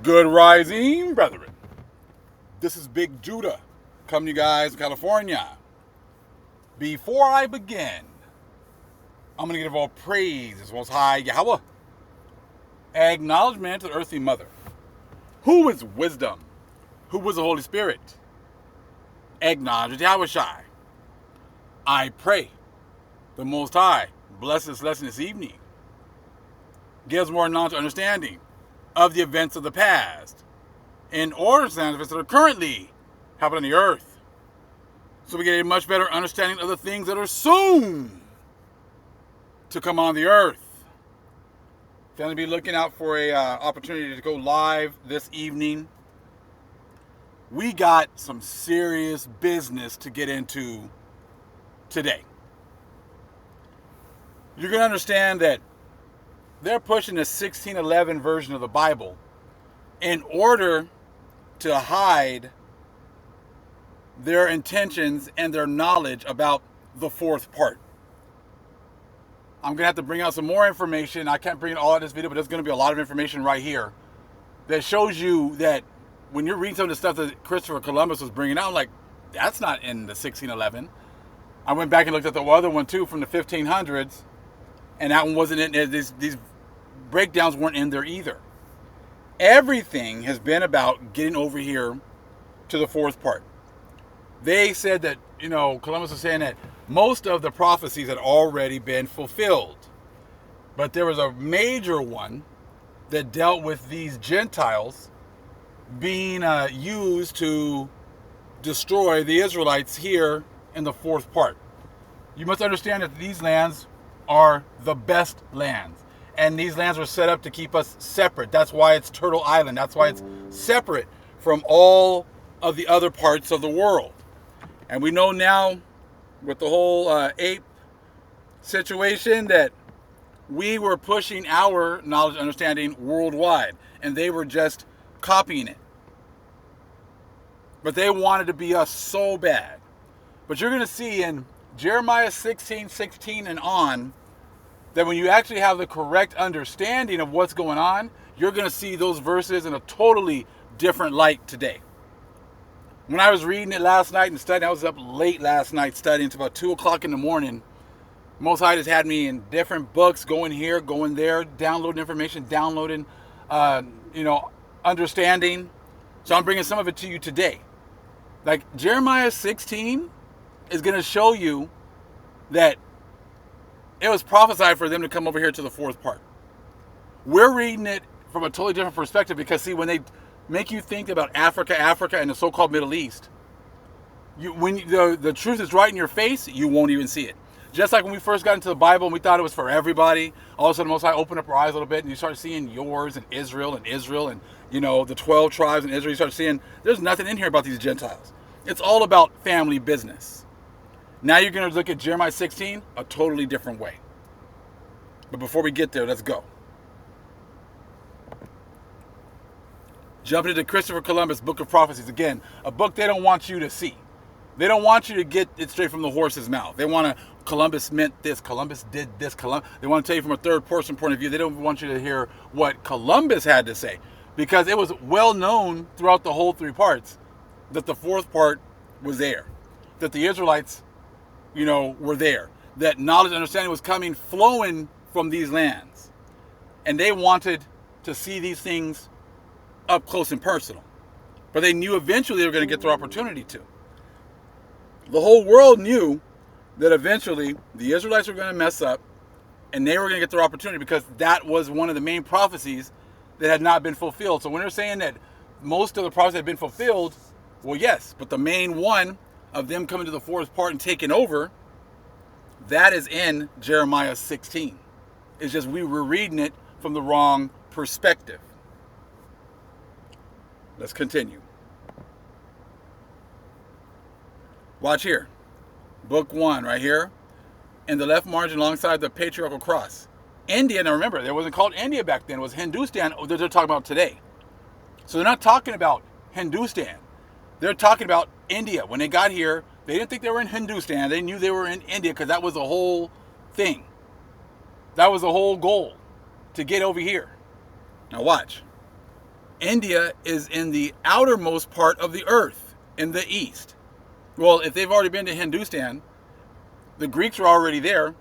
Good rising, brethren. This is Big Judah, coming to you guys from California. Before I begin, I'm going to give all praise as Most High Yahweh. Acknowledgement to the earthly mother. Who is wisdom? Who is the Holy Spirit? Acknowledge Yahweh Shai. I pray the Most High bless this lesson this evening. Gives more knowledge and understanding of the events of the past in order to understand the events that are currently happening on the earth. So we get a much better understanding of the things that are soon to come on the earth. Going to be looking out for a opportunity to go live this evening. We got some serious business to get into today. You're going to understand that they're pushing the 1611 version of the Bible in order to hide their intentions and their knowledge about the fourth part. I'm going to have to bring out some more information. I can't bring it all in this video, but there's going to be a lot of information right here that shows you that when you're reading some of the stuff that Christopher Columbus was bringing out, I'm like, that's not in the 1611. I went back and looked at the other one too from the 1500s, and that one wasn't in. These breakdowns weren't in there either. Everything has been about getting over here to the fourth part. They said that, Columbus was saying that most of the prophecies had already been fulfilled. But there was a major one that dealt with these Gentiles being used to destroy the Israelites here in the fourth part. You must understand that these lands are the best lands. And these lands were set up to keep us separate. That's why it's Turtle Island. That's why it's separate from all of the other parts of the world. And we know now with the whole ape situation that we were pushing our knowledge and understanding worldwide. And they were just copying it. But they wanted to be us so bad. But you're going to see in Jeremiah 16:16 and on, that when you actually have the correct understanding of what's going on, you're going to see those verses in a totally different light today. When I was reading it last night and studying, I was up late last night studying until about 2 o'clock in the morning. Most High just had me in different books, going here, going there, downloading information, downloading, understanding. So I'm bringing some of it to you today. Like Jeremiah 16 is going to show you that it was prophesied for them to come over here to the fourth part. We're reading it from a totally different perspective because, see, when they make you think about Africa, and the so-called Middle East, when the truth is right in your face, you won't even see it. Just like when we first got into the Bible and we thought it was for everybody, all of a sudden Most High opened up our eyes a little bit and you start seeing yours and Israel, and the 12 tribes in Israel. You start seeing there's nothing in here about these Gentiles. It's all about family business. Now you're going to look at Jeremiah 16 a totally different way. But before we get there, let's go. Jumping into Christopher Columbus' Book of Prophecies. Again, a book they don't want you to see. They don't want you to get it straight from the horse's mouth. They want to, Columbus meant this, Columbus did this, they want to tell you from a third person point of view. They don't want you to hear what Columbus had to say. Because it was well known throughout the whole three parts that the fourth part was there. That the Israelites were there. That knowledge and understanding was flowing from these lands. And they wanted to see these things up close and personal. But they knew eventually they were going to get their opportunity to. The whole world knew that eventually the Israelites were going to mess up and they were going to get their opportunity because that was one of the main prophecies that had not been fulfilled. So when they're saying that most of the prophecies had been fulfilled, well, yes, but the main one of them coming to the fourth part and taking over, that is in Jeremiah 16. It's just we were reading it from the wrong perspective. Let's continue. Watch here. Book 1 right here. In the left margin alongside the patriarchal cross. India, now remember, it wasn't called India back then. It was Hindustan that they're talking about today. So they're not talking about Hindustan. They're talking about India. When they got here, they didn't think they were in Hindustan. They knew they were in India because that was the whole thing. That was the whole goal, to get over here. Now watch. India is in the outermost part of the earth, in the east. Well, if they've already been to Hindustan, the Greeks are already there,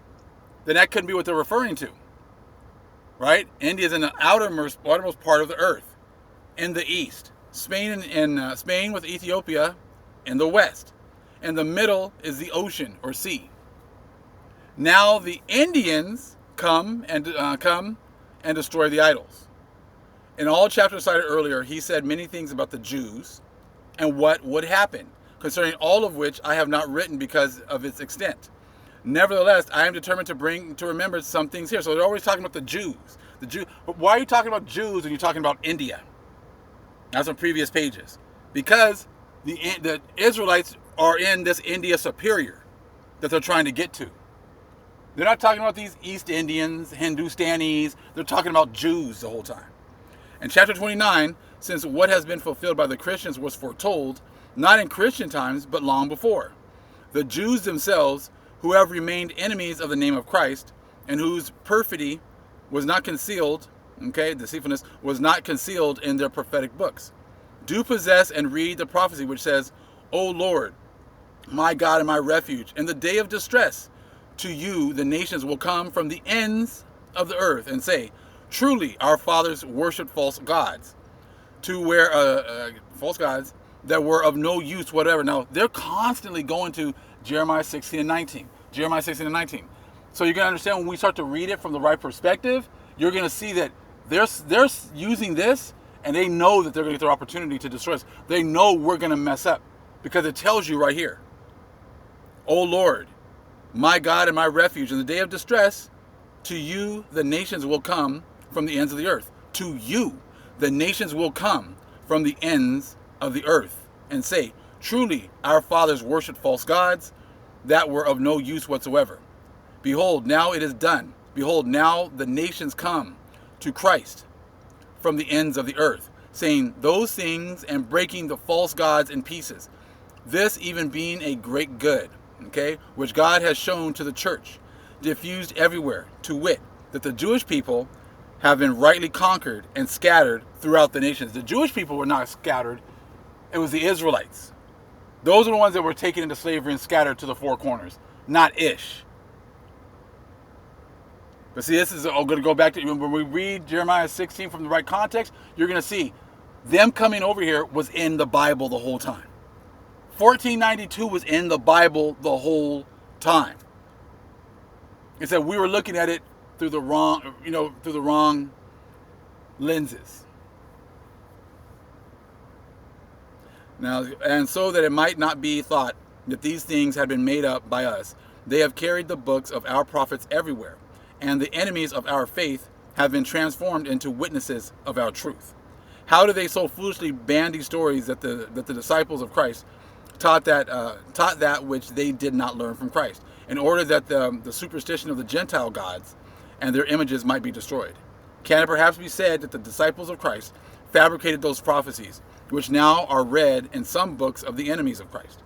then that couldn't be what they're referring to, right? India is in the outermost part of the earth, in the east. Spain with Ethiopia in the west. In the middle is the ocean or sea. Now the Indians come and destroy the idols. In all chapters cited earlier, he said many things about the Jews and what would happen, concerning all of which I have not written because of its extent. Nevertheless, I am determined to bring to remembrance some things here. So they're always talking about the Jews. But why are you talking about Jews when you're talking about India? That's on previous pages. Because the Israelites are in this India superior that they're trying to get to. They're not talking about these East Indians, Hindustanis. They're talking about Jews the whole time. In chapter 29, since what has been fulfilled by the Christians was foretold, not in Christian times, but long before. The Jews themselves, who have remained enemies of the name of Christ, and whose perfidy was not concealed, deceitfulness was not concealed in their prophetic books, do possess and read the prophecy which says, O Lord, my God and my refuge, in the day of distress, to you the nations will come from the ends of the earth and say, truly our fathers worshipped false gods, false gods that were of no use whatever. Now, they're constantly going to Jeremiah 16 and 19. Jeremiah 16 and 19. So you're going to understand when we start to read it from the right perspective, you're going to see that they're using this, and they know that they're going to get their opportunity to destroy us. They know we're going to mess up because it tells you right here, O Lord, my God and my refuge, in the day of distress, to you the nations will come from the ends of the earth. To you the nations will come from the ends of the earth and say, truly our fathers worshipped false gods that were of no use whatsoever. Behold, now it is done. Behold, now the nations come to Christ from the ends of the earth, saying those things and breaking the false gods in pieces. This even being a great good, which God has shown to the church, diffused everywhere, to wit, that the Jewish people have been rightly conquered and scattered throughout the nations. The Jewish people were not scattered. It was the Israelites. Those are the ones that were taken into slavery and scattered to the four corners, not Ish. But see, this is going to go back to when we read Jeremiah 16 from the right context, you're going to see them coming over here was in the Bible the whole time. 1492 was in the Bible the whole time. It said we were looking at it through the wrong lenses. Now, and so that it might not be thought that these things had been made up by us, they have carried the books of our prophets everywhere, and the enemies of our faith have been transformed into witnesses of our truth. How do they so foolishly bandy stories that the disciples of Christ taught that which they did not learn from Christ, in order that the superstition of the Gentile gods and their images might be destroyed? Can it perhaps be said that the disciples of Christ fabricated those prophecies, which now are read in some books of the enemies of Christ?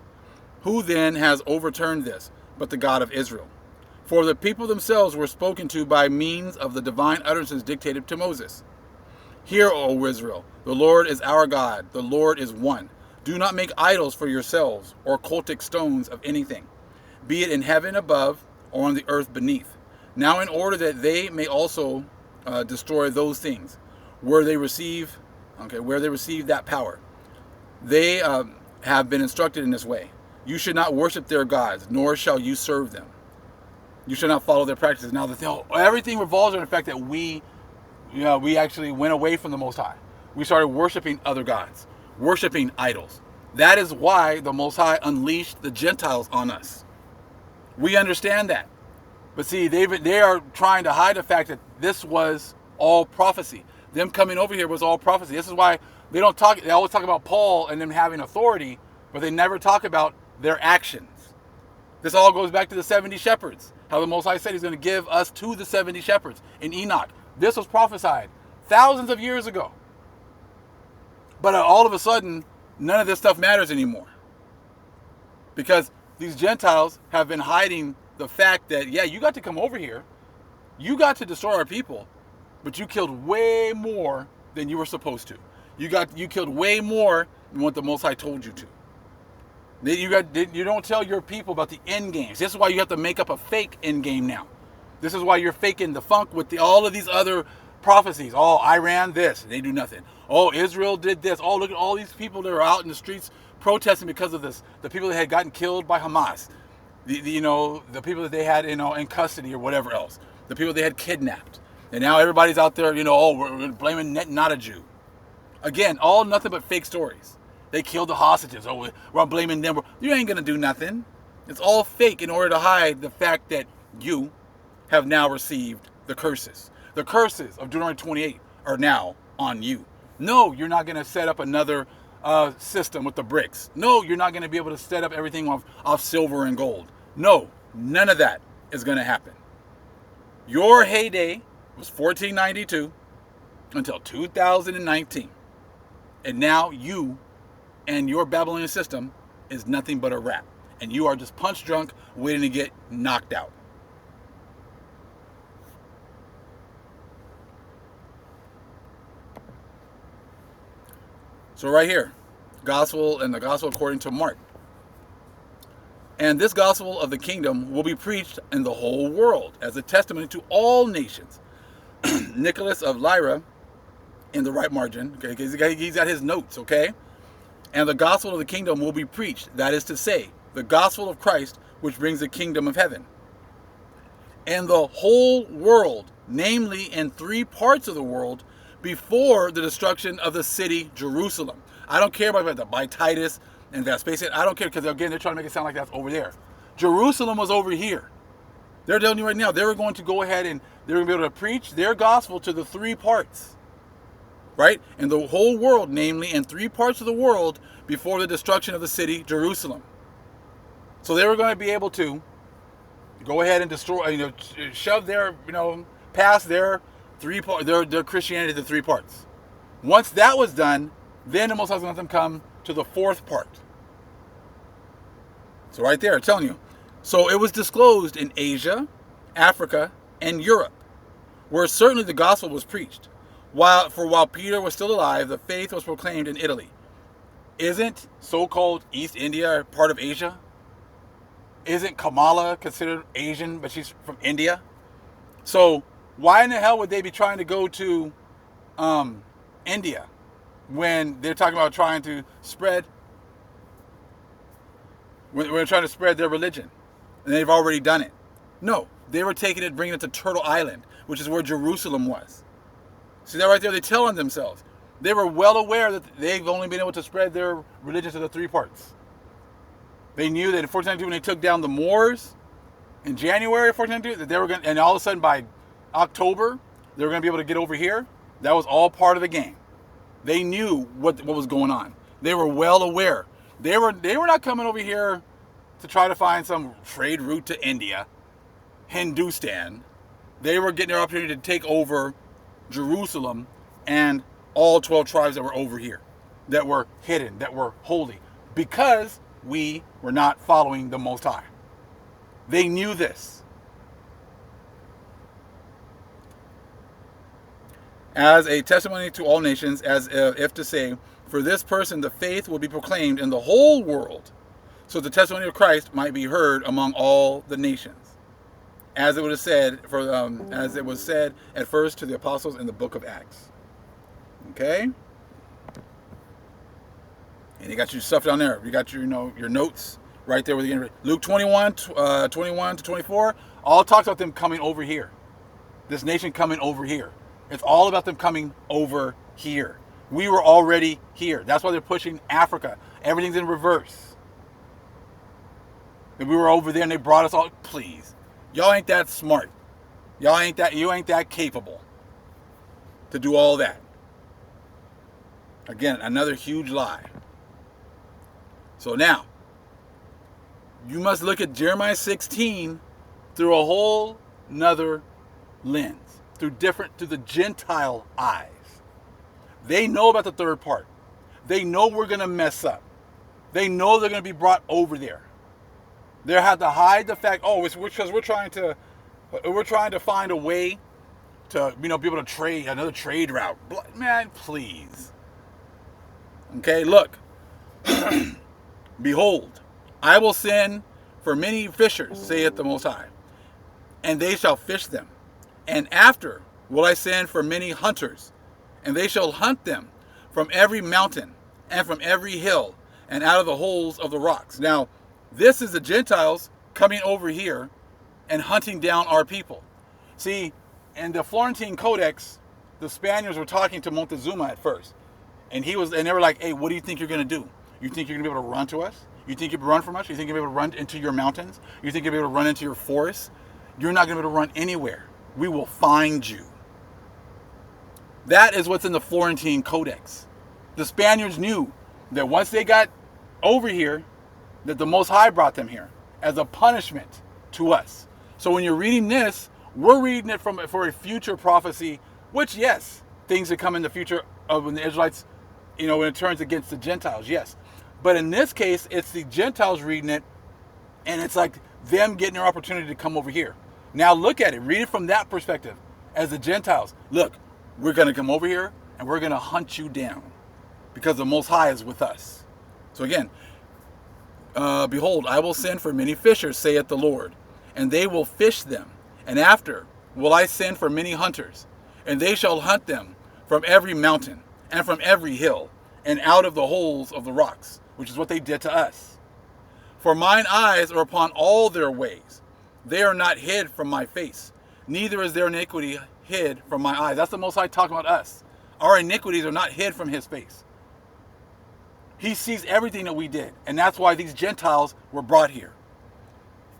Who then has overturned this but the God of Israel? For the people themselves were spoken to by means of the divine utterances dictated to Moses. Hear, O Israel, the Lord is our God, the Lord is one. Do not make idols for yourselves or cultic stones of anything, be it in heaven above or on the earth beneath. Now in order that they may also destroy those things, where they receive that power. They have been instructed in this way. You should not worship their gods, nor shall you serve them. You should not follow their practices. Now, everything revolves around the fact that we actually went away from the Most High. We started worshiping other gods, worshiping idols. That is why the Most High unleashed the Gentiles on us. We understand that. But see, they are trying to hide the fact that this was all prophecy. Them coming over here was all prophecy. This is why they always talk about Paul and them having authority, but they never talk about their actions. This all goes back to the 70 shepherds. How the Most High said he's going to give us to the 70 shepherds in Enoch. This was prophesied thousands of years ago. But all of a sudden, none of this stuff matters anymore. Because these Gentiles have been hiding the fact that, yeah, you got to come over here. You got to destroy our people. But you killed way more than you were supposed to. You killed way more than what the Most High told you to. You don't tell your people about the end games. This is why you have to make up a fake end game now. This is why you're faking the funk with all of these other prophecies. Oh, Iran this, they do nothing. Oh, Israel did this. Oh, look at all these people that are out in the streets protesting because of this. The people that had gotten killed by Hamas. The people that they had in custody or whatever else. The people they had kidnapped. And now everybody's out there, we're blaming not a Jew. Again, all nothing but fake stories. They killed the hostages. Oh, we're blaming them. You ain't going to do nothing. It's all fake in order to hide the fact that you have now received the curses. The curses of Deuteronomy 28 are now on you. No, you're not going to set up another system with the bricks. No, you're not going to be able to set up everything off silver and gold. No, none of that is going to happen. Your heyday was 1492 until 2019. And now you and your Babylonian system is nothing but a wrap. And you are just punch drunk waiting to get knocked out. So right here, the gospel according to Mark. And this gospel of the kingdom will be preached in the whole world as a testimony to all nations. Nicholas of Lyra in the right margin. Okay, he's got his notes, okay? And the gospel of the kingdom will be preached. That is to say, the gospel of Christ, which brings the kingdom of heaven. And the whole world, namely in 3 parts of the world, before the destruction of the city Jerusalem. I don't care about that by Titus and Vespasian. I don't care because, again, they're trying to make it sound like that's over there. Jerusalem was over here. They're telling you right now, they were going to go ahead and they were going to be able to preach their gospel to the 3 parts. Right? And the whole world, namely in 3 parts of the world, before the destruction of the city Jerusalem. So they were going to be able to go ahead and destroy, shove their, past their their Christianity to 3 parts. Once that was done, then the Most High was going to let them come to the 4th part. So right there, I'm telling you. So it was disclosed in Asia, Africa, and Europe, where certainly the gospel was preached. While Peter was still alive, the faith was proclaimed in Italy. Isn't so-called East India part of Asia? Isn't Kamala considered Asian, but she's from India? So why in the hell would they be trying to go to India when they're talking about trying to spread, when they're trying to spread their religion? And they've already done it. No, they were taking it, bringing it to Turtle Island, which is where Jerusalem was. See that right there? They tell on themselves. They were well aware that they've only been able to spread their religion to the 3 parts. They knew that in 1492, when they took down the Moors in January of 1492, that they were going, and all of a sudden by October they were going to be able to get over here. That was all part of the game. They knew what was going on. They were well aware. They were not coming over here to try to find some trade route to India, Hindustan. They were getting their opportunity to take over Jerusalem and all 12 tribes that were over here, that were hidden, that were holy, because we were not following the Most High. They knew this. As a testimony to all nations, as if to say, for this person the faith will be proclaimed in the whole world, so the testimony of Christ might be heard among all the nations. As it was said, as it was said at first to the apostles in the book of Acts. Okay, and you got your stuff down there. You got your your notes right there with the Luke 21 to 24. All talks about them coming over here. This nation coming over here. It's all about them coming over here. We were already here. That's why they're pushing Africa. Everything's in reverse. And we were over there and they brought us all. Please. Y'all ain't that smart. You ain't that capable to do all that. Again, another huge lie. So now, you must look at Jeremiah 16 through a whole nother lens, through the Gentile eyes. They know about the 3rd part. They know we're going to mess up. They know they're going to be brought over there. They have to hide the fact, it's because we're trying to find a way to be able to trade another trade route. Man, please. Okay, look. Behold, I will send for many fishers, saith the Most High, and they shall fish them. And after will I send for many hunters, and they shall hunt them from every mountain and from every hill and out of the holes of the rocks. Now, this is the Gentiles coming over here and hunting down our people. See, in the Florentine Codex, the Spaniards were talking to Montezuma at first. And they were like, hey, what do you think you're going to do? You think you're going to be able to run to us? You think you'll run from us? You think you'll be able to run into your mountains? You think you'll be able to run into your forests? You're not going to be able to run anywhere. We will find you. That is what's in the Florentine Codex. The Spaniards knew that once they got over here, that the Most High brought them here as a punishment to us. So when you're reading this, we're reading it for a future prophecy, which, yes, things that come in the future of when the Israelites, when it turns against the Gentiles, yes. But in this case, it's the Gentiles reading it, and it's like them getting their opportunity to come over here. Now look at it. Read it from that perspective. As the Gentiles, look, we're going to come over here, and we're going to hunt you down because the Most High is with us. So again, behold, I will send for many fishers, saith the Lord, and they will fish them. And after will I send for many hunters, and they shall hunt them from every mountain and from every hill and out of the holes of the rocks, which is what they did to us. For mine eyes are upon all their ways. They are not hid from my face, neither is their iniquity hid from my eyes. That's the Most High talking about us. Our iniquities are not hid from his face. He sees everything that we did, and that's why these Gentiles were brought here.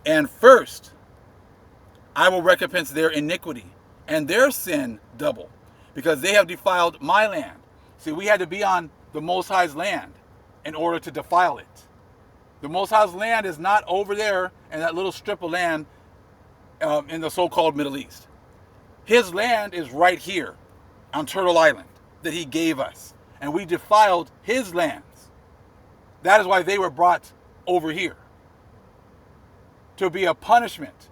And first, I will recompense their iniquity and their sin double, because they have defiled my land. See, we had to be on the Most High's land in order to defile it. The Most High's land is not over there in that little strip of land in the so-called Middle East. His land is right here on Turtle Island that he gave us, and we defiled his lands. That is why they were brought over here, to be a punishment,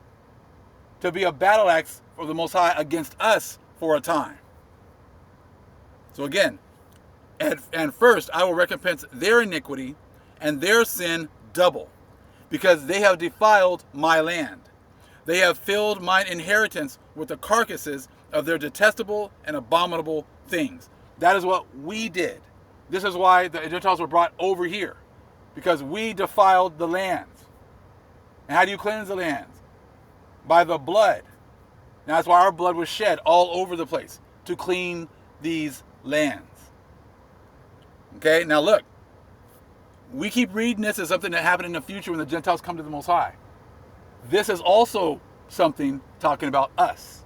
to be a battle axe for the Most High against us for a time. So again, and first I will recompense their iniquity and their sin double, because they have defiled my land. They have filled mine inheritance with the carcasses of their detestable and abominable things. That is what we did. This is why the Gentiles were brought over here, because we defiled the lands. And how do you cleanse the lands? By the blood. And that's why our blood was shed all over the place, to clean these lands. Okay, now look. We keep reading this as something that happened in the future when the Gentiles come to the Most High. This is also something talking about us.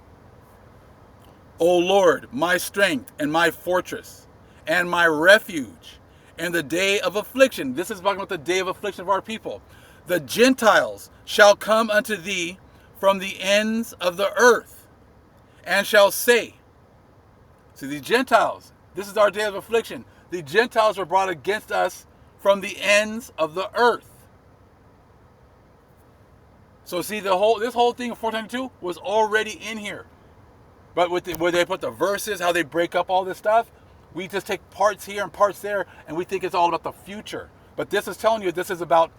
O Lord, my strength and my fortress and my refuge in the day of affliction. This is talking about the day of affliction of our people. The Gentiles shall come unto thee from the ends of the earth and shall say. See, the Gentiles, this is our day of affliction. The Gentiles were brought against us from the ends of the earth. So see, this whole thing of 422 was already in here. But where they put the verses, how they break up all this stuff, we just take parts here and parts there, and we think it's all about the future. But this is telling you this is about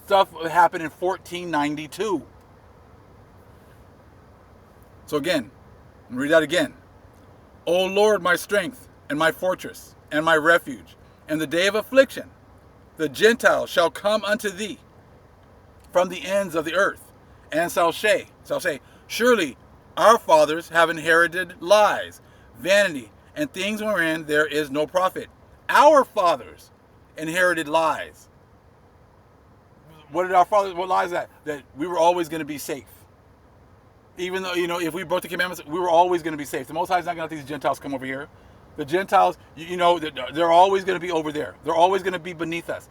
stuff that happened in 1492. So again, read that again. O Lord, my strength and my fortress and my refuge, in the day of affliction, the Gentiles shall come unto thee from the ends of the earth, and shall say, surely our fathers have inherited lies, vanity, and things wherein there is no profit. Our fathers inherited lies. What did our fathers, what lies is that? That we were always going to be safe. Even though, if we broke the commandments, we were always going to be safe. The Most High is not going to let these Gentiles come over here. The Gentiles, they're always going to be over there. They're always going to be beneath us.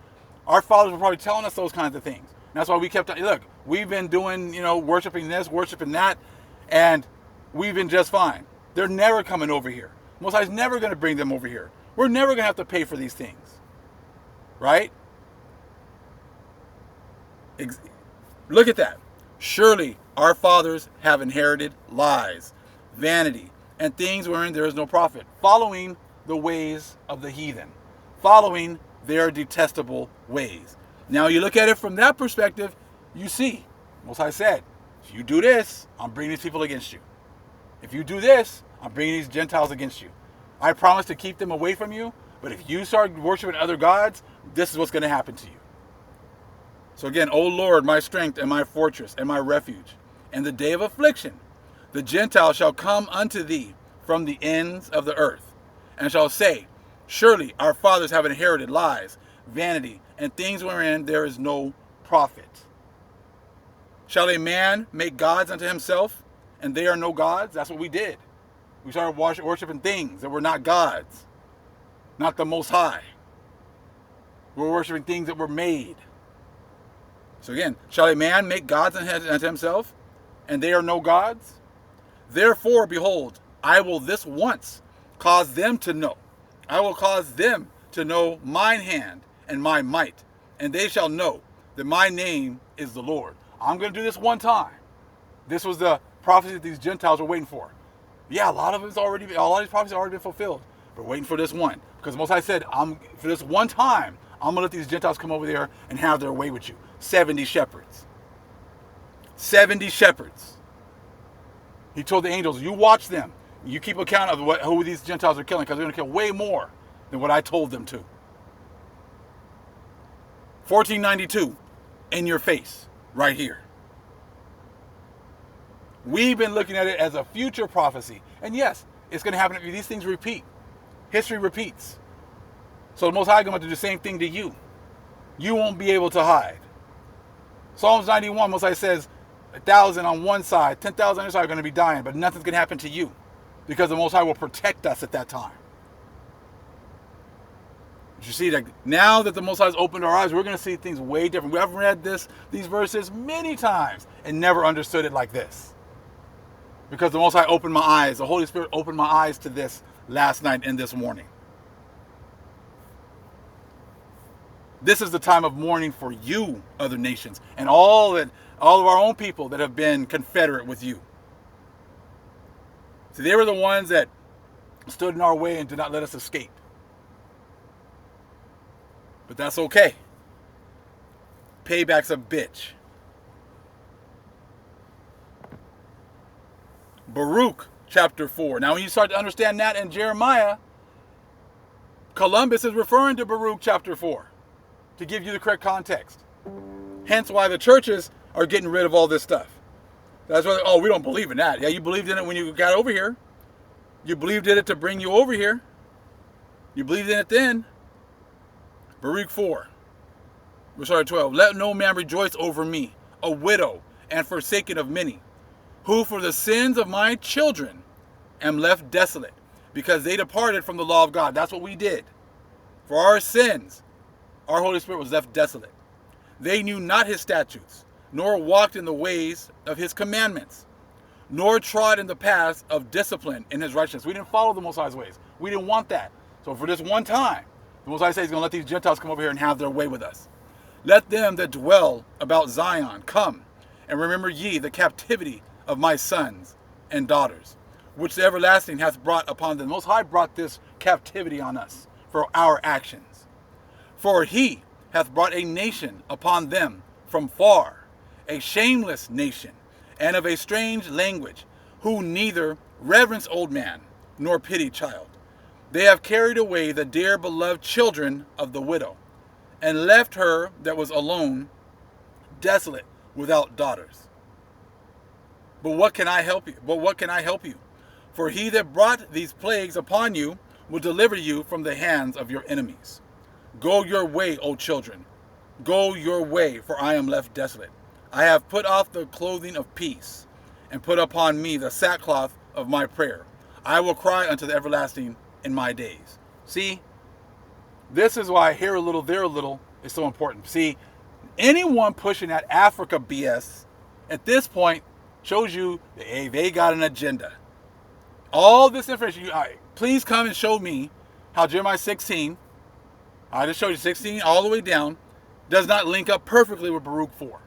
Our fathers were probably telling us those kinds of things. And that's why we kept, look, we've been doing, worshiping this, worshiping that, and we've been just fine. They're never coming over here. Most High's never going to bring them over here. We're never going to have to pay for these things. Right? Look at that. Surely our fathers have inherited lies, vanity, and things wherein there is no profit, following the ways of the heathen, following their detestable ways. Now you look at it from that perspective, you see, Most High said, if you do this, I'm bringing these people against you. If you do this, I'm bringing these Gentiles against you. I promise to keep them away from you, but if you start worshiping other gods, this is what's going to happen to you. So again, O Lord, my strength and my fortress and my refuge, in the day of affliction, the Gentiles shall come unto thee from the ends of the earth, and shall say, surely our fathers have inherited lies, vanity, and things wherein there is no profit. Shall a man make gods unto himself, and they are no gods? That's what we did. We started worshiping things that were not gods, not the Most High. We were worshiping things that were made. So again, shall a man make gods unto himself, and they are no gods? Therefore, behold, I will this once cause them to know. I will cause them to know mine hand and my might, and they shall know that my name is the Lord. I'm going to do this one time. This was the prophecy that these Gentiles were waiting for. Yeah, a lot of these prophecies have already been fulfilled. We're waiting for this one. Because Most High said, for this one time, I'm going to let these Gentiles come over there and have their way with you. 70 shepherds. 70 shepherds. He told the angels, you watch them. You keep account of who these Gentiles are killing, because they're going to kill way more than what I told them to. 1492, in your face, right here. We've been looking at it as a future prophecy. And yes, it's going to happen. These things repeat. History repeats. So the Most High is going to do the same thing to you. You won't be able to hide. Psalms 91, Most High says, 1,000 on one side, 10,000 on the other side are going to be dying, but nothing's going to happen to you, because the Most High will protect us at that time. But you see that now that the Most High has opened our eyes, we're going to see things way different. We have read these verses many times and never understood it like this. Because the Most High opened my eyes. The Holy Spirit opened my eyes to this last night and this morning. This is the time of mourning for you, other nations, and all of our own people that have been confederate with you. See, they were the ones that stood in our way and did not let us escape. But that's okay. Payback's a bitch. Baruch chapter 4. Now when you start to understand that in Jeremiah, Columbus is referring to Baruch chapter 4 to give you the correct context. Hence why the churches are getting rid of all this stuff. That's why, we don't believe in that. Yeah, you believed in it when you got over here. You believed in it to bring you over here. You believed in it then. Baruch 4. We're starting 12. Let no man rejoice over me, a widow and forsaken of many, who for the sins of my children am left desolate, because they departed from the law of God. That's what we did. For our sins, our Holy Spirit was left desolate. They knew not his statutes, nor walked in the ways of his commandments, nor trod in the paths of discipline in his righteousness. We didn't follow the Most High's ways. We didn't want that. So for this one time, the Most High says he's going to let these Gentiles come over here and have their way with us. Let them that dwell about Zion come, and remember ye the captivity of my sons and daughters, which the everlasting hath brought upon them. The Most High brought this captivity on us for our actions. For he hath brought a nation upon them from far, a shameless nation, and of a strange language, who neither reverence old man, nor pity child. They have carried away the dear beloved children of the widow, and left her that was alone, desolate, without daughters. But what can I help you? For he that brought these plagues upon you will deliver you from the hands of your enemies. Go your way, O children. Go your way, for I am left desolate. I have put off the clothing of peace, and put upon me the sackcloth of my prayer. I will cry unto the everlasting in my days. See, this is why here a little, there a little is so important. See, anyone pushing that Africa BS at this point shows you that, hey, they got an agenda. All this information, please come and show me how Jeremiah 16, I just showed you 16 all the way down, does not link up perfectly with Baruch 4.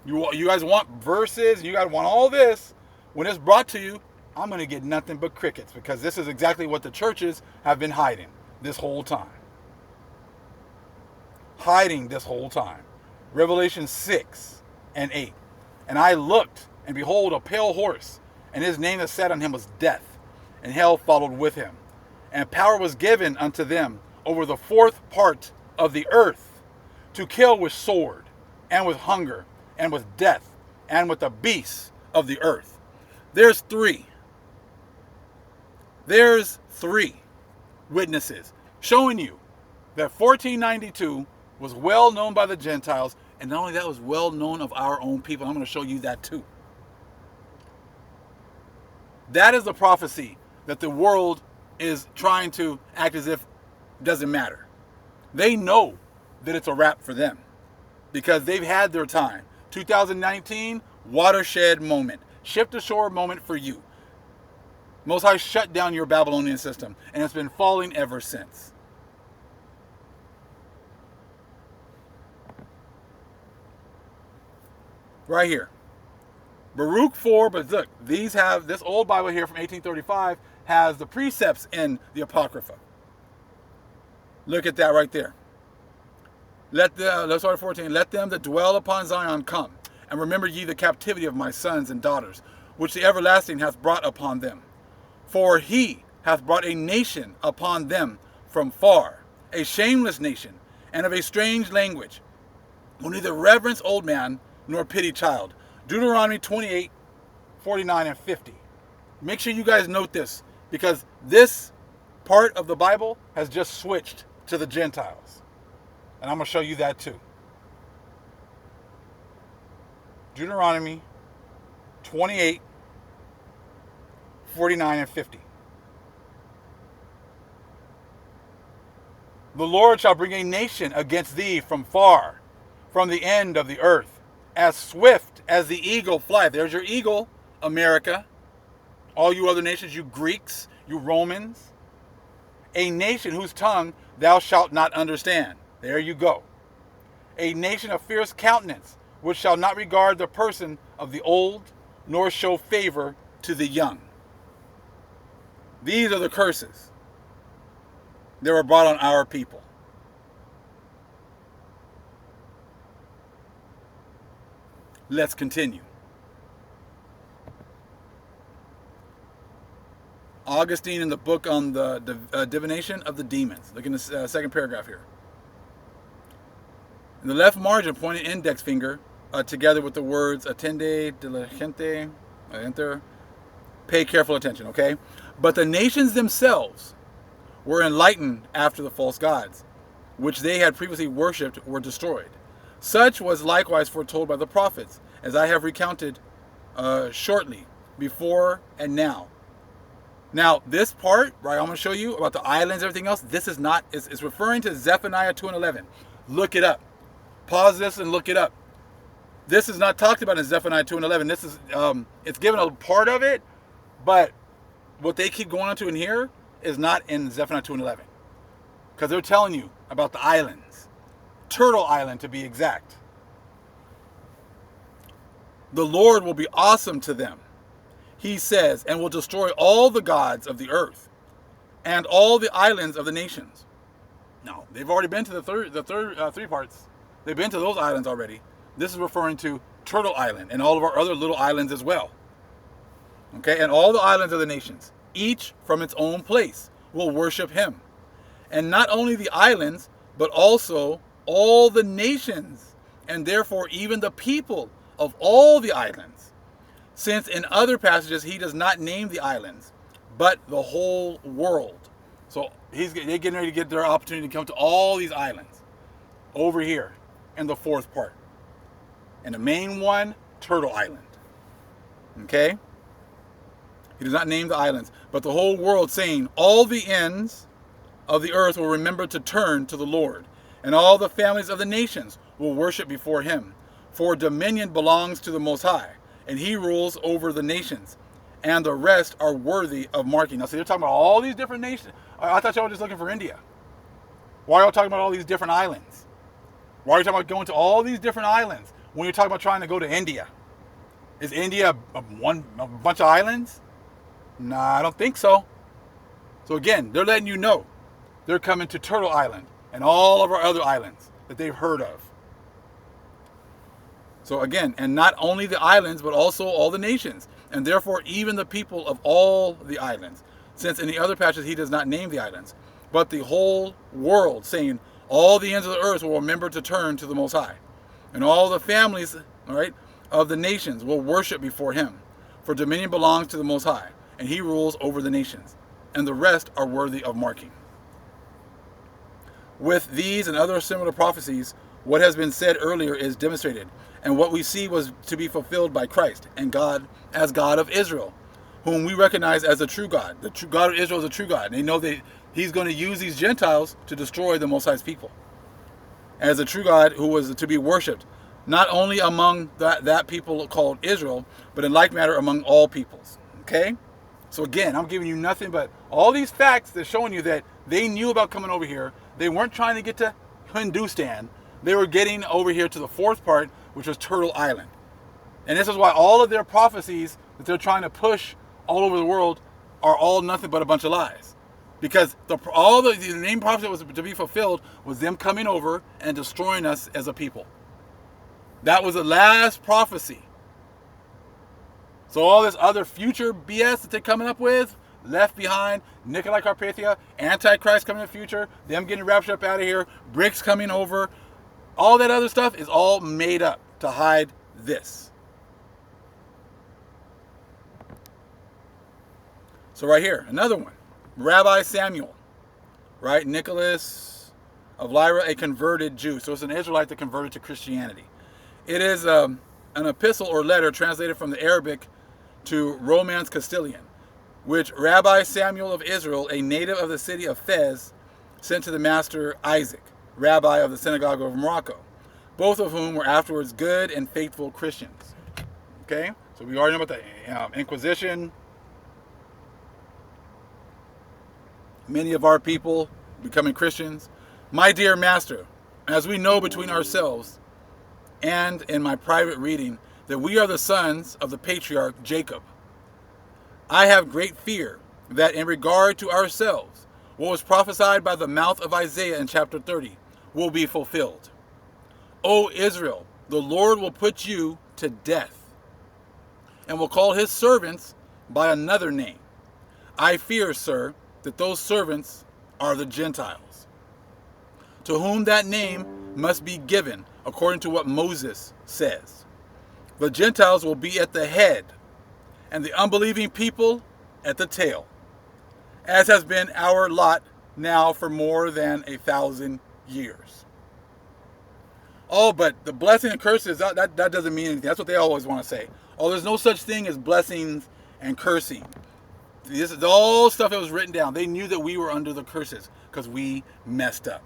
You guys want verses, you guys want all this, when it's brought to you, I'm going to get nothing but crickets, because this is exactly what the churches have been hiding this whole time. Hiding this whole time. Revelation 6 and 8. And I looked, and behold, a pale horse, and his name that sat on him was Death, and hell followed with him. And power was given unto them over the fourth part of the earth, to kill with sword, and with hunger, and with death, and with the beasts of the earth. There's three witnesses showing you that 1492 was well known by the Gentiles, and not only that, was well known of our own people. I'm going to show you that too. That is the prophecy that the world is trying to act as if it doesn't matter. They know that it's a wrap for them, because they've had their time. 2019, watershed moment. Shift to shore moment for you. Most High shut down your Babylonian system, and it's been falling ever since. Right here. Baruch 4, but look, these have, this old Bible here from 1835 has the precepts in the Apocrypha. Look at that right there. Let's start at 14. Let them that dwell upon Zion come, and remember ye the captivity of my sons and daughters, which the everlasting hath brought upon them. For he hath brought a nation upon them from far, a shameless nation, and of a strange language, who neither reverence old man nor pity child. Deuteronomy 28, 49, and 50. Make sure you guys note this, because this part of the Bible has just switched to the Gentiles. And I'm going to show you that too. Deuteronomy 28, 49, and 50. The Lord shall bring a nation against thee from far, from the end of the earth, as swift as the eagle flieth. There's your eagle, America. All you other nations, you Greeks, you Romans. A nation whose tongue thou shalt not understand. There you go. A nation of fierce countenance, which shall not regard the person of the old, nor show favor to the young. These are the curses that were brought on our people. Let's continue. Augustine in the book on the divination of the demons. Look in the second paragraph here. In the left margin, point an index finger together with the words attende, diligente, enter. Pay careful attention, okay? But the nations themselves were enlightened after the false gods, which they had previously worshipped, were destroyed. Such was likewise foretold by the prophets, as I have recounted shortly, before and now. Now, this part, right, I'm going to show you about the islands and everything else, this is not, it's referring to Zephaniah 2 and 11. Look it up. Pause this and look it up. This is not talked about in Zephaniah 2 and 11. This is, it's given a part of it, but what they keep going on to in here is not in Zephaniah 2 and 11. Because they're telling you about the islands. Turtle Island, to be exact. The Lord will be awesome to them, he says, and will destroy all the gods of the earth and all the islands of the nations. No, they've already been to the third three parts. They've been to those islands already. This is referring to Turtle Island and all of our other little islands as well. Okay, and all the islands of the nations, each from its own place, will worship him. And not only the islands, but also all the nations, and therefore even the people of all the islands. Since in other passages he does not name the islands, but the whole world. So they're getting ready to get their opportunity to come to all these islands over here in the fourth part. And the main one, Turtle Island. Okay? He does not name the islands, but the whole world, saying, all the ends of the earth will remember to turn to the Lord, and all the families of the nations will worship before him. For dominion belongs to the Most High, and he rules over the nations, and the rest are worthy of marking. Now, see, they're talking about all these different nations. I thought y'all were just looking for India. Why are y'all talking about all these different islands? Why are you talking about going to all these different islands when you're talking about trying to go to India? Is India a bunch of islands? Nah, I don't think so. So again, they're letting you know they're coming to Turtle Island and all of our other islands that they've heard of. So again, and not only the islands, but also all the nations, and therefore even the people of all the islands, since in the other passages he does not name the islands, but the whole world, saying, all the ends of the earth will remember to turn to the Most High, and all the families, all right, of the nations will worship before him, for dominion belongs to the Most High, and he rules over the nations, and the rest are worthy of marking. With these and other similar prophecies, what has been said earlier is demonstrated, and what we see was to be fulfilled by Christ and God as God of Israel, whom we recognize as the true God. The true God of Israel is a true God. And they know that he's going to use these Gentiles to destroy the Most High's people. As a true God who was to be worshipped, not only among that people called Israel, but in like manner among all peoples. Okay? So again, I'm giving you nothing but all these facts that are showing you that they knew about coming over here. They weren't trying to get to Hindustan. They were getting over here to the fourth part, which was Turtle Island. And this is why all of their prophecies that they're trying to push all over the world are all nothing but a bunch of lies. Because all the main prophecy that was to be fulfilled was them coming over and destroying us as a people. That was the last prophecy. So all this other future BS that they're coming up with, left behind, Nikolai Carpathia, Antichrist coming in the future, them getting raptured up out of here, BRICS coming over, all that other stuff is all made up to hide this. So right here, another one. Rabbi Samuel, right? Nicholas of Lyra, a converted Jew. So it's an Israelite that converted to Christianity. It is an epistle or letter translated from the Arabic to Romance Castilian, which Rabbi Samuel of Israel, a native of the city of Fez, sent to the master Isaac, rabbi of the synagogue of Morocco, both of whom were afterwards good and faithful Christians. Okay? So we already know about the Inquisition. Many of our people becoming Christians. My dear master, as we know between ourselves and in my private reading that we are the sons of the patriarch Jacob, I have great fear that in regard to ourselves, what was prophesied by the mouth of Isaiah in chapter 30 will be fulfilled. O Israel, the Lord will put you to death and will call his servants by another name. I fear, sir, that those servants are the Gentiles, to whom that name must be given according to what Moses says. The Gentiles will be at the head, and the unbelieving people at the tail, as has been our lot now for more than 1,000 years. Oh, but the blessing and curses, that doesn't mean anything. That's what they always want to say. Oh, there's no such thing as blessings and cursing. This is all stuff that was written down. They knew that we were under the curses because we messed up.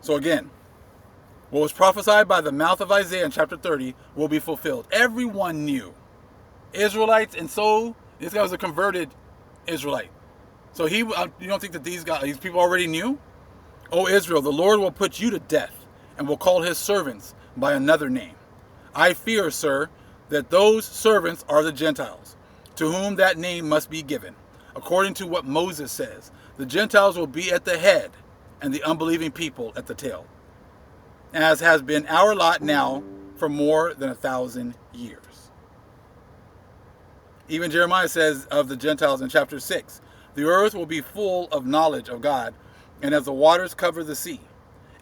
So again, what was prophesied by the mouth of Isaiah in chapter 30 will be fulfilled. Everyone knew. Israelites, and so this guy was a converted Israelite. So you don't think that these people already knew? O Israel, the Lord will put you to death and will call his servants by another name. I fear, sir, that those servants are the Gentiles, to whom that name must be given. According to what Moses says, the Gentiles will be at the head and the unbelieving people at the tail, as has been our lot now for more than 1,000 years. Even Jeremiah says of the Gentiles in chapter 6, the earth will be full of knowledge of God, and as the waters cover the sea.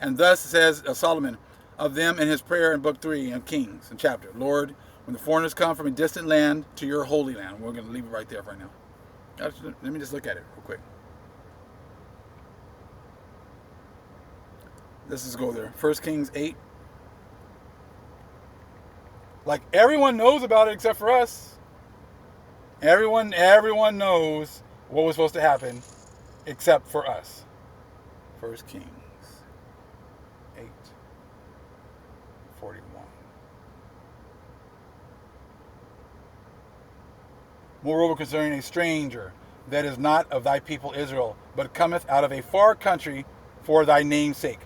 And thus says Solomon of them in his prayer in book 3 of Kings in chapter, Lord, when the foreigners come from a distant land to your holy land. We're going to leave it right there right now. Let me just look at it real quick. Let's just go there. 1 Kings 8. Like everyone knows about it except for us. Everyone knows what was supposed to happen except for us. 1 Kings 8:41. Moreover, concerning a stranger that is not of thy people Israel, but cometh out of a far country for thy name's sake.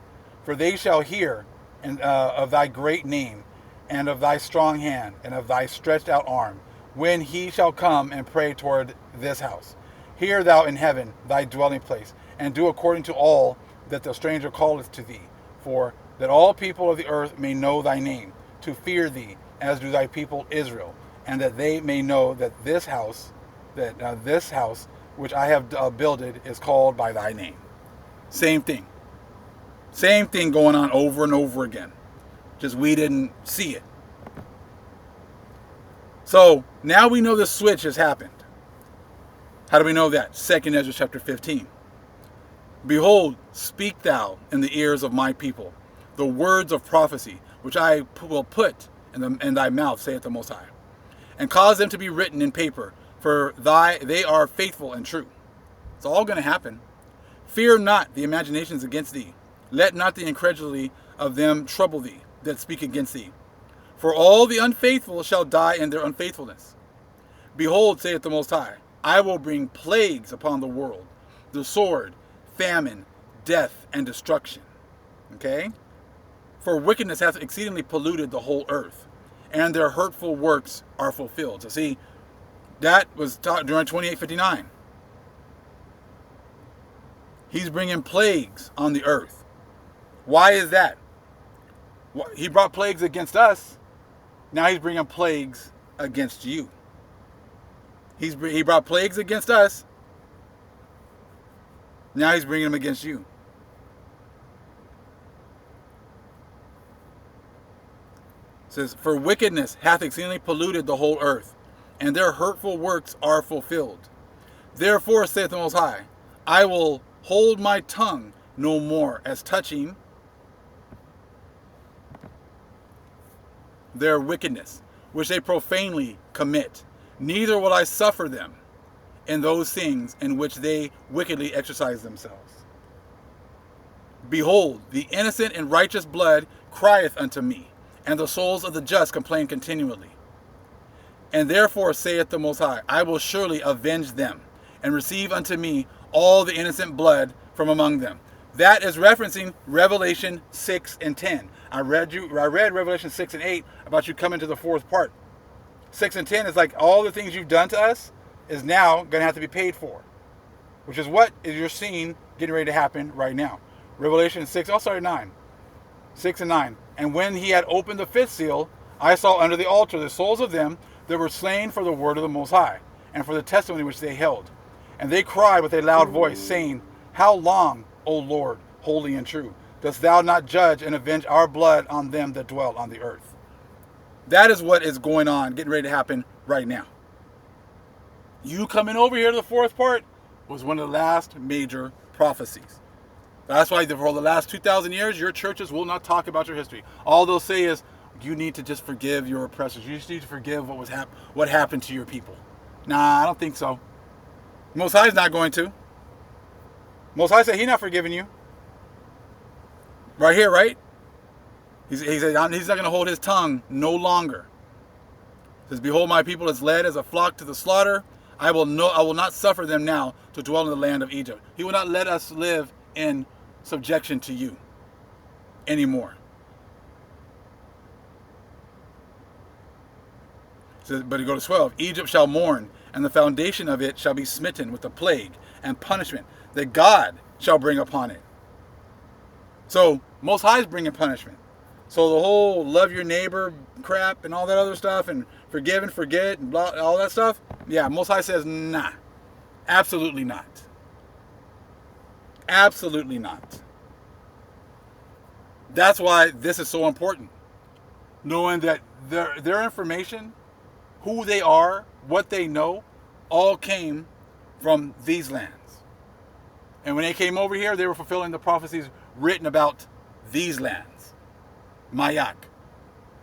For they shall hear of thy great name, and of thy strong hand, and of thy stretched out arm, when he shall come and pray toward this house. Hear thou in heaven thy dwelling place, and do according to all that the stranger calleth to thee, for that all people of the earth may know thy name, to fear thee, as do thy people Israel, and that they may know that this house, which I have builded, is called by thy name. Same thing. Same thing going on over and over again. Just we didn't see it. So now we know the switch has happened. How do we know that? 2 Ezra chapter 15. Behold, speak thou in the ears of my people the words of prophecy, which I will put in thy mouth, saith the Most High, and cause them to be written in paper, for they are faithful and true. It's all going to happen. Fear not the imaginations against thee. Let not the incredulity of them trouble thee that speak against thee. For all the unfaithful shall die in their unfaithfulness. Behold, saith the Most High, I will bring plagues upon the world, the sword, famine, death, and destruction. Okay? For wickedness hath exceedingly polluted the whole earth, and their hurtful works are fulfilled. So see, that was taught during 2859. He's bringing plagues on the earth. Why is that? He brought plagues against us. Now he's bringing plagues against you. He brought plagues against us. Now he's bringing them against you. It says, for wickedness hath exceedingly polluted the whole earth, and their hurtful works are fulfilled. Therefore, saith the Most High, I will hold my tongue no more as touching their wickedness, which they profanely commit. Neither will I suffer them in those things in which they wickedly exercise themselves. Behold, the innocent and righteous blood crieth unto me, and the souls of the just complain continually. And therefore saith the Most High, I will surely avenge them, and receive unto me all the innocent blood from among them. That is referencing Revelation 6 and 10. I read Revelation 6 and 8 about you coming to the fourth part. 6 and 10 is like all the things you've done to us is now going to have to be paid for, which is what you're seeing getting ready to happen right now. Revelation 6, 9. 6 and 9. And when he had opened the fifth seal, I saw under the altar the souls of them that were slain for the word of the Most High, and for the testimony which they held. And they cried with a loud voice, saying, How long, O Lord, holy and true, dost thou not judge and avenge our blood on them that dwell on the earth? That is what is going on, getting ready to happen right now. You coming over here to the fourth part was one of the last major prophecies. That's why for the last 2,000 years, your churches will not talk about your history. All they'll say is, you need to just forgive your oppressors. You just need to forgive what happened to your people. Nah, I don't think so. Most High's not going to. Most High said he's not forgiving you. Right here, right? He said he's not going to hold his tongue no longer. He says, behold, my people is led as a flock to the slaughter. I will not suffer them now to dwell in the land of Egypt. He will not let us live in subjection to you anymore. So, but you go to 12. Egypt shall mourn, and the foundation of it shall be smitten with the plague and punishment that God shall bring upon it. So Most High is bringing punishment. So the whole love your neighbor crap and all that other stuff and forgive and forget and blah, all that stuff. Yeah, Most High says, nah, absolutely not. Absolutely not. That's why this is so important. Knowing that their information, who they are, what they know, all came from these lands. And when they came over here, they were fulfilling the prophecies written about these lands. Mayak,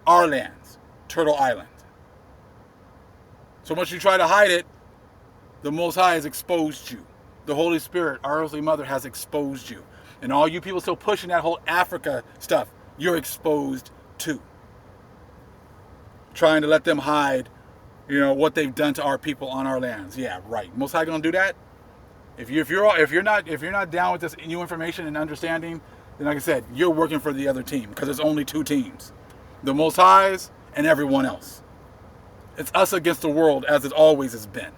our lands, Turtle Island. So much you try to hide it, the Most High has exposed you. The Holy Spirit, our earthly mother, has exposed you. And all you people still pushing that whole Africa stuff, you're exposed too. Trying to let them hide, what they've done to our people on our lands. Yeah, right. Most High gonna do that? If you're not down with this new information and understanding, then like I said, you're working for the other team because there's only two teams. The Most Highs and everyone else. It's us against the world, as it always has been.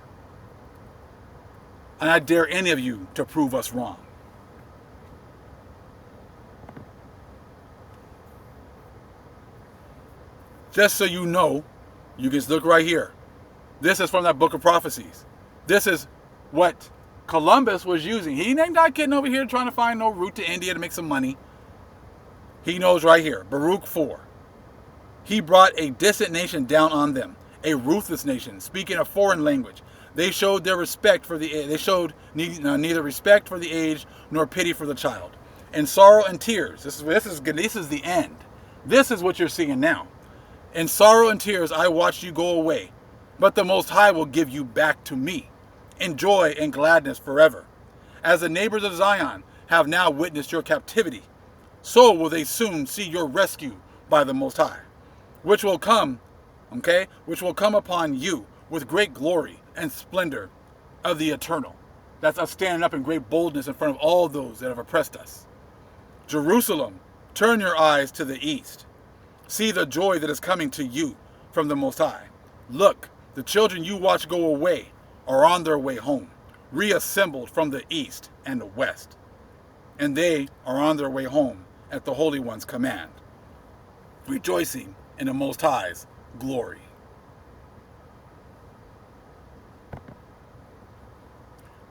And I dare any of you to prove us wrong. Just so you know, you can look right here. This is from that book of prophecies. This is what Columbus was using. He ain't not getting over here trying to find no route to India to make some money. He knows right here, Baruch 4. He brought a distant nation down on them, a ruthless nation, speaking a foreign language. They showed their respect for the they showed neither respect for the aged nor pity for the child. In sorrow and tears, this is the end. This is what you're seeing now. In sorrow and tears I watched you go away, but the Most High will give you back to me, in joy and gladness forever. As the neighbors of Zion have now witnessed your captivity, so will they soon see your rescue by the Most High, which will come upon you with great glory and splendor of the eternal. That's us standing up in great boldness in front of all those that have oppressed us. Jerusalem, turn your eyes to the east. See the joy that is coming to you from the Most High. Look, the children you watch go away are on their way home, reassembled from the east and the west. And they are on their way home at the Holy One's command, rejoicing in the Most High's glory.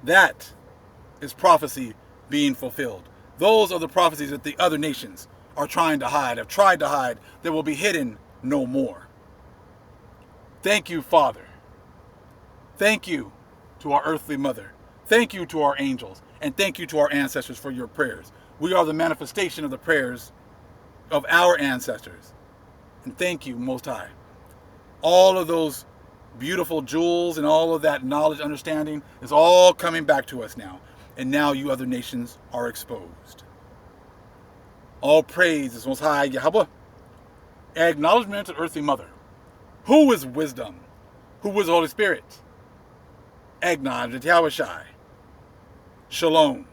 That is prophecy being fulfilled. Those are the prophecies that the other nations are trying to hide, have tried to hide, that will be hidden no more. Thank you, Father. Thank you to our earthly mother. Thank you to our angels. And thank you to our ancestors for your prayers. We are the manifestation of the prayers of our ancestors. And thank you, Most High. All of those beautiful jewels and all of that knowledge, understanding is all coming back to us now. And now you other nations are exposed. All praise is Most High Yahweh. Acknowledgement to earthly mother. Who is wisdom? Who is the Holy Spirit? Acknowledge Yahweh Shai. Shalom.